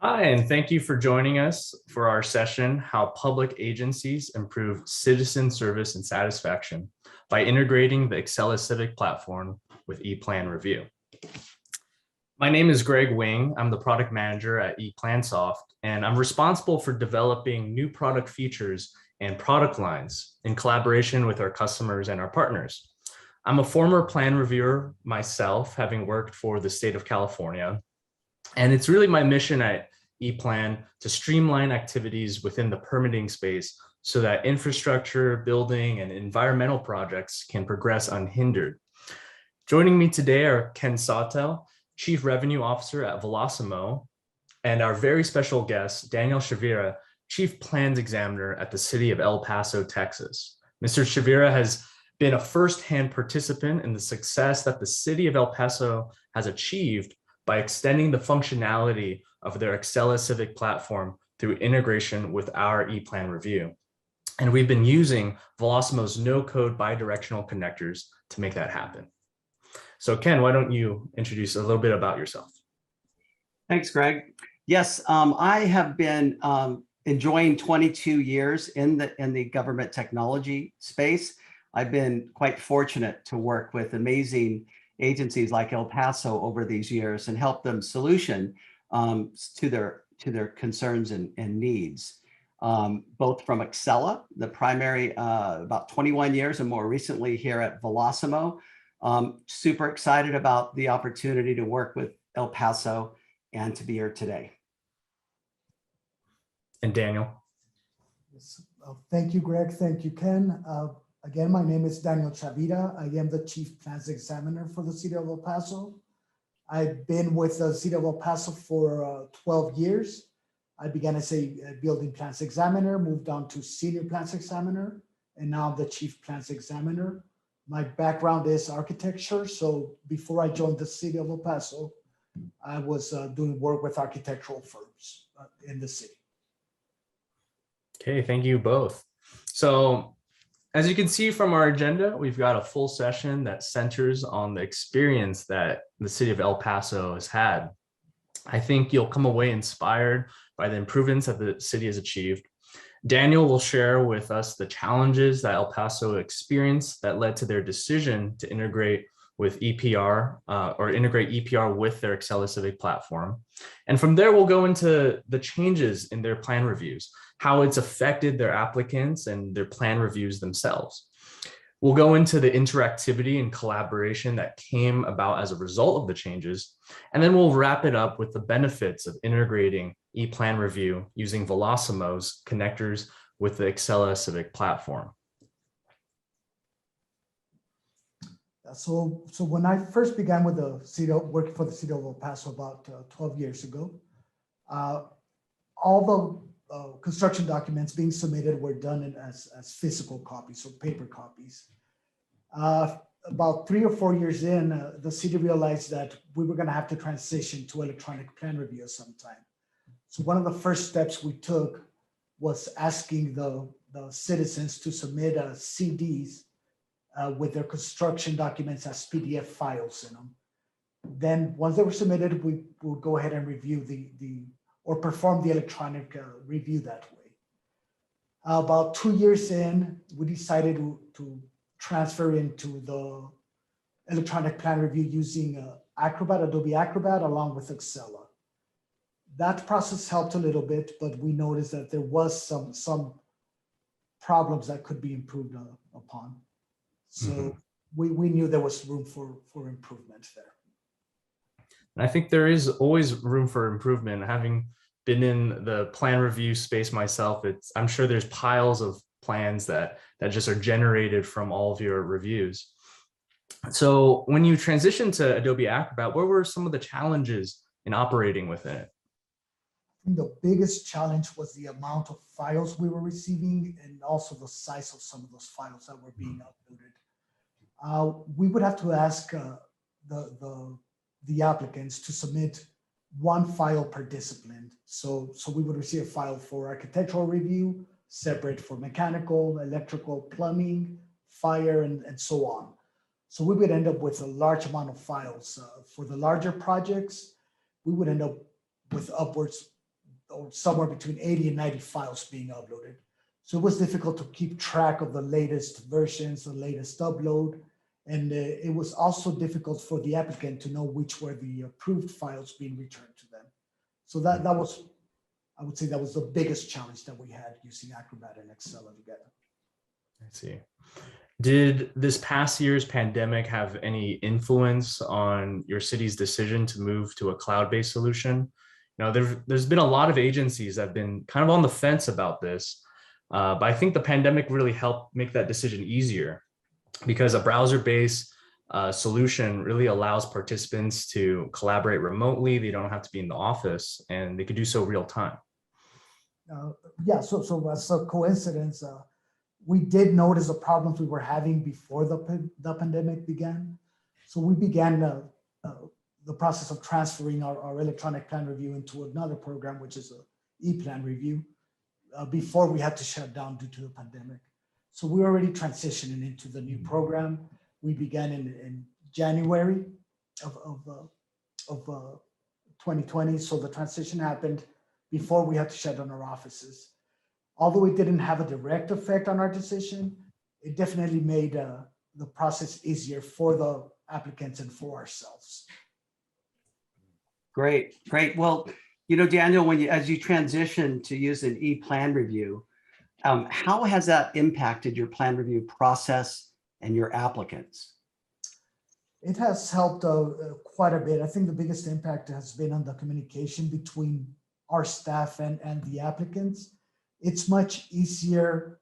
Hi, and thank you for joining us for our session, How Public Agencies Improve Citizen Service and Satisfaction by Integrating the Excella Civic Platform with ePlan Review. My name is Greg Wing. I'm the product manager at ePlansoft, and I'm responsible for developing new product features and product lines in collaboration with our customers and our partners. I'm a former plan reviewer myself, having worked for the state of California. And it's really my mission at ePlan to streamline activities within the permitting space so that infrastructure, building, and environmental projects can progress unhindered. Joining me today are Ken Sawtell, Chief Revenue Officer at Velosimo, and our very special guest, Daniel Shavira, Chief Plans Examiner at the City of El Paso, Texas. Mr. Shavira has been a firsthand participant in the success that the City of El Paso has achieved by extending the functionality of their Excella Civic platform through integration with our ePlan Review. And we've been using Velosimo's no-code bidirectional connectors to make that happen. So Ken, why don't you introduce a little bit about yourself? Thanks, Greg. Yes, I have been enjoying 22 years in the government technology space. I've been quite fortunate to work with amazing agencies like El Paso over these years and help them solution to their concerns and needs, both from Excella, the primary, about 21 years, and more recently here at Velosimo. Super excited about the opportunity to work with El Paso and to be here today. And Daniel. Yes. Thank you, Greg. Thank you, Ken. Again, my name is Daniel Shavira. I am the Chief Plans Examiner for the City of El Paso. I've been with the City of El Paso for 12 years. I began as a building plans examiner, moved on to senior plans examiner, and now I'm the Chief Plans Examiner. My background is architecture, so before I joined the City of El Paso, I was doing work with architectural firms in the city. Okay, thank you both. So, as you can see from our agenda, we've got a full session that centers on the experience that the City of El Paso has had. I think you'll come away inspired by the improvements that the city has achieved. Daniel will share with us the challenges that El Paso experienced that led to their decision to integrate with EPR or integrate EPR with their Excella Civic platform. And from there, we'll go into the changes in their plan reviews, how it's affected their applicants and their plan reviews themselves. We'll go into the interactivity and collaboration that came about as a result of the changes. And then we'll wrap it up with the benefits of integrating ePlan Review using Velosimo's connectors with the Excella Civic platform. So when I first began with the city, working for the City of El Paso about 12 years ago, all the construction documents being submitted were done as physical copies, so paper copies. About 3 or 4 years in, the city realized that we were going to have to transition to electronic plan review sometime. So one of the first steps we took was asking the citizens to submit CDs with their construction documents as PDF files in them. Then once they were submitted, we would go ahead and review or perform the electronic review that way. About 2 years in, we decided to transfer into the electronic plan review using Adobe Acrobat along with Excella. That process helped a little bit, but we noticed that there was some problems that could be improved upon. So we knew there was room for improvement there. And I think there is always room for improvement. Having been in the plan review space myself, I'm sure there's piles of plans that just are generated from all of your reviews. So when you transitioned to Adobe Acrobat, what were some of the challenges in operating within it? The biggest challenge was the amount of files we were receiving and also the size of some of those files that were being uploaded. We would have to ask the applicants to submit one file per discipline. So we would receive a file for architectural review, separate for mechanical, electrical, plumbing, fire, and so on. So we would end up with a large amount of files. For the larger projects, we would end up with upwards or somewhere between 80 and 90 files being uploaded. So it was difficult to keep track of the latest versions, the latest upload. And it was also difficult for the applicant to know which were the approved files being returned to them. So that was, I would say that was the biggest challenge that we had using Acrobat and Excel together. I see. Did this past year's pandemic have any influence on your city's decision to move to a cloud-based solution? There's been a lot of agencies that have been kind of on the fence about this, but I think the pandemic really helped make that decision easier because a browser-based solution really allows participants to collaborate remotely. They don't have to be in the office, and they could do so real time. Yeah, so as a coincidence, we did notice the problems we were having before the pandemic began. So we began the process of transferring our electronic plan review into another program, which is a e-plan review, before we had to shut down due to the pandemic. So we're already transitioning into the new program. We began in January of 2020. So the transition happened before we had to shut down our offices. Although it didn't have a direct effect on our decision, it definitely made the process easier for the applicants and for ourselves. Great, great. Well, Daniel, as you transition to use an e-plan review, how has that impacted your plan review process and your applicants? It has helped quite a bit. I think the biggest impact has been on the communication between our staff and the applicants. It's much easier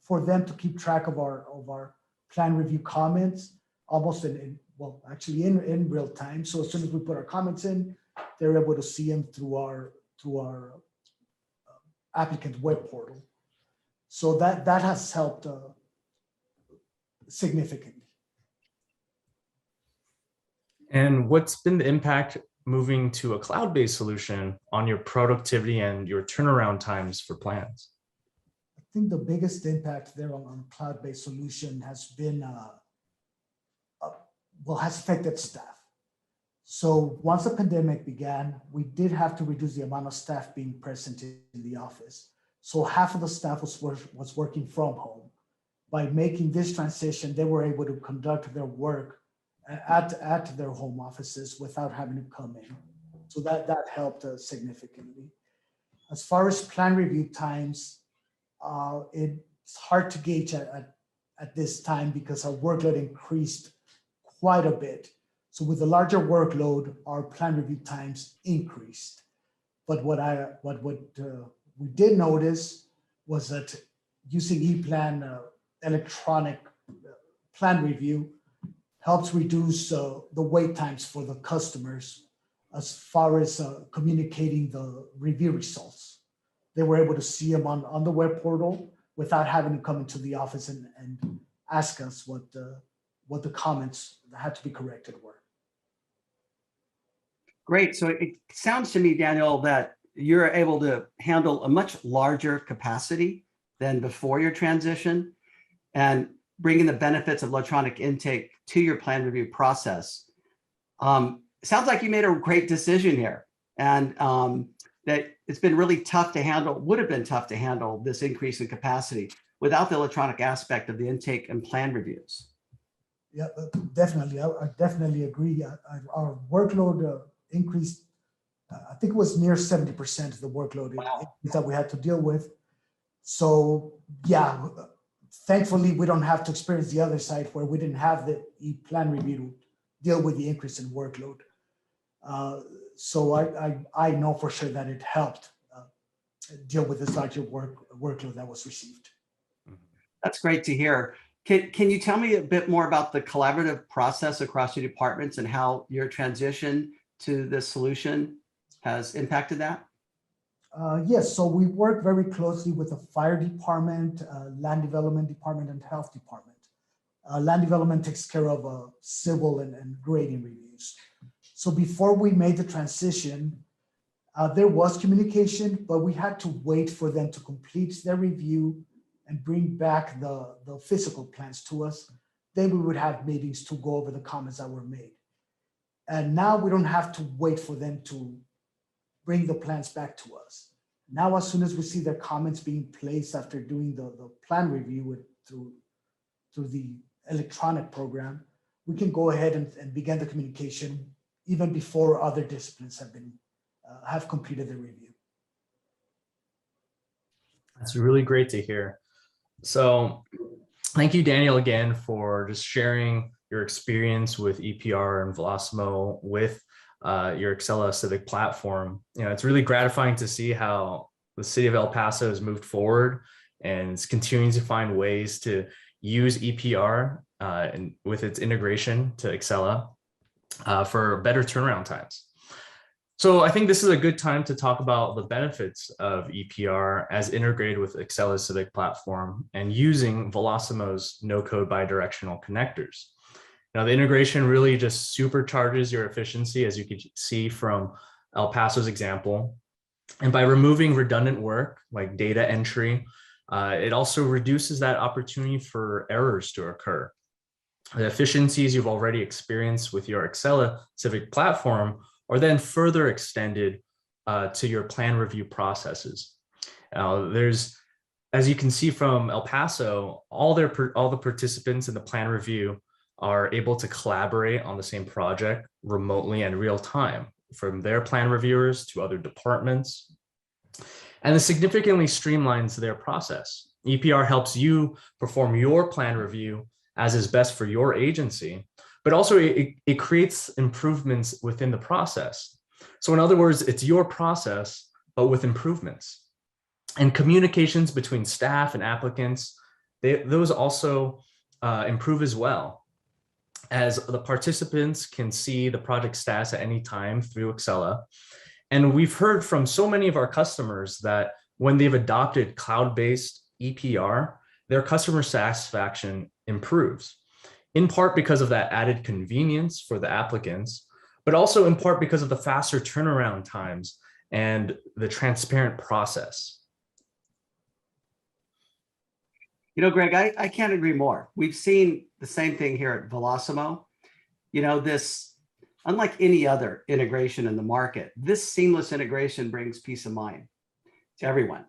for them to keep track of our plan review comments almost in real time. So as soon as we put our comments in, they're able to see them through our applicant web portal. So that has helped significantly. And what's been the impact moving to a cloud-based solution on your productivity and your turnaround times for plans? I think the biggest impact there on cloud-based solution has been, has affected staff. So once the pandemic began, we did have to reduce the amount of staff being present in the office. So half of the staff was working from home. By making this transition, they were able to conduct their work at their home offices without having to come in. So that helped significantly. As far as plan review times, it's hard to gauge at this time because our workload increased quite a bit. So with the larger workload, our plan review times increased. But what we did notice was that using e-plan electronic plan review helps reduce the wait times for the customers as far as communicating the review results. They were able to see them on the web portal without having to come into the office and ask us what the comments that had to be corrected were. Great. So it sounds to me, Daniel, that you're able to handle a much larger capacity than before your transition and bringing the benefits of electronic intake to your plan review process. Sounds like you made a great decision here, and that it's been really tough to handle, would have been tough to handle this increase in capacity without the electronic aspect of the intake and plan reviews. Yeah, definitely. I definitely agree. Our workload increased. I think it was near 70% of the workload that we had to deal with. So yeah, thankfully we don't have to experience the other side where we didn't have the plan review to deal with the increase in workload. So I know for sure that it helped deal with this larger workload that was received. That's great to hear. Can you tell me a bit more about the collaborative process across your departments and how your transition to this solution has impacted that? Yes, so we work very closely with the fire department, land development department, and health department. Land development takes care of civil and grading reviews. So before we made the transition, there was communication, but we had to wait for them to complete their review and bring back the physical plans to us. Then we would have meetings to go over the comments that were made. And now we don't have to wait for them to bring the plans back to us. Now, as soon as we see their comments being placed after doing the plan review through the electronic program, we can go ahead and begin the communication even before other disciplines have completed the review. That's really great to hear. So thank you, Daniel, again, for just sharing your experience with EPR and Velosimo with your Excella Civic platform. It's really gratifying to see how the city of El Paso has moved forward and it's continuing to find ways to use EPR and with its integration to Excella for better turnaround times. So I think this is a good time to talk about the benefits of EPR as integrated with Excella Civic platform and using Velosimo's no-code bidirectional connectors. Now, the integration really just supercharges your efficiency, as you can see from El Paso's example. And by removing redundant work like data entry, it also reduces that opportunity for errors to occur. The efficiencies you've already experienced with your Excella Civic platform are then further extended to your plan review processes. As you can see from El Paso, all the participants in the plan review are able to collaborate on the same project remotely and real time, from their plan reviewers to other departments. And this significantly streamlines their process. EPR helps you perform your plan review as is best for your agency, but also it creates improvements within the process. So in other words, it's your process, but with improvements. And communications between staff and applicants, those also improve as well, as the participants can see the project status at any time through Excella. And we've heard from so many of our customers that when they've adopted cloud-based EPR, their customer satisfaction improves, in part because of that added convenience for the applicants, but also in part because of the faster turnaround times and the transparent process. Greg, I can't agree more. We've seen the same thing here at Velosimo. This, unlike any other integration in the market, this seamless integration brings peace of mind to everyone.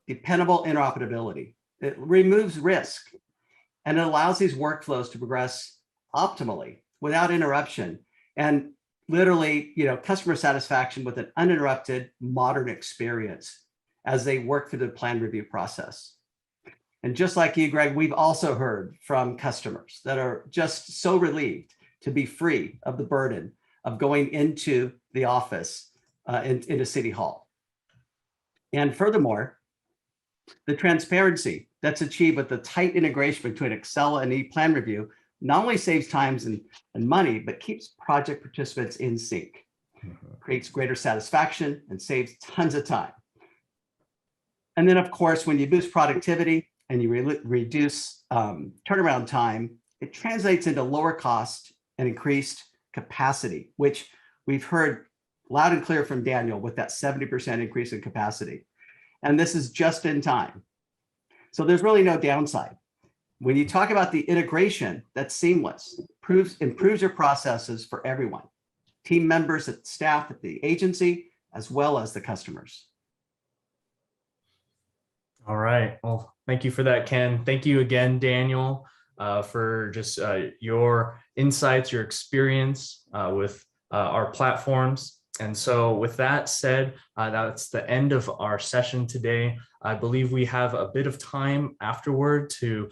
Dependable interoperability. It removes risk and it allows these workflows to progress optimally without interruption. And literally, customer satisfaction with an uninterrupted modern experience as they work through the plan review process. And just like you, Greg, we've also heard from customers that are just so relieved to be free of the burden of going into the office into City Hall. And furthermore, the transparency that's achieved with the tight integration between Excella and ePlan review not only saves time and money, but keeps project participants in sync, creates greater satisfaction and saves tons of time. And then, of course, when you boost productivity and you reduce turnaround time, it translates into lower cost and increased capacity, which we've heard loud and clear from Daniel with that 70% increase in capacity. And this is just in time. So there's really no downside. When you talk about the integration, that's seamless, improves your processes for everyone, team members, at staff at the agency, as well as the customers. All right. Well, thank you for that, Ken. Thank you again, Daniel, for just your insights, your experience with our platforms. And so with that said, that's the end of our session today. I believe we have a bit of time afterward to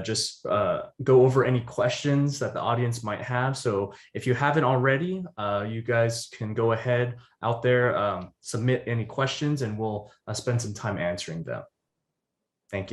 just go over any questions that the audience might have. So if you haven't already, you guys can go ahead out there, submit any questions, and we'll spend some time answering them. Thank you.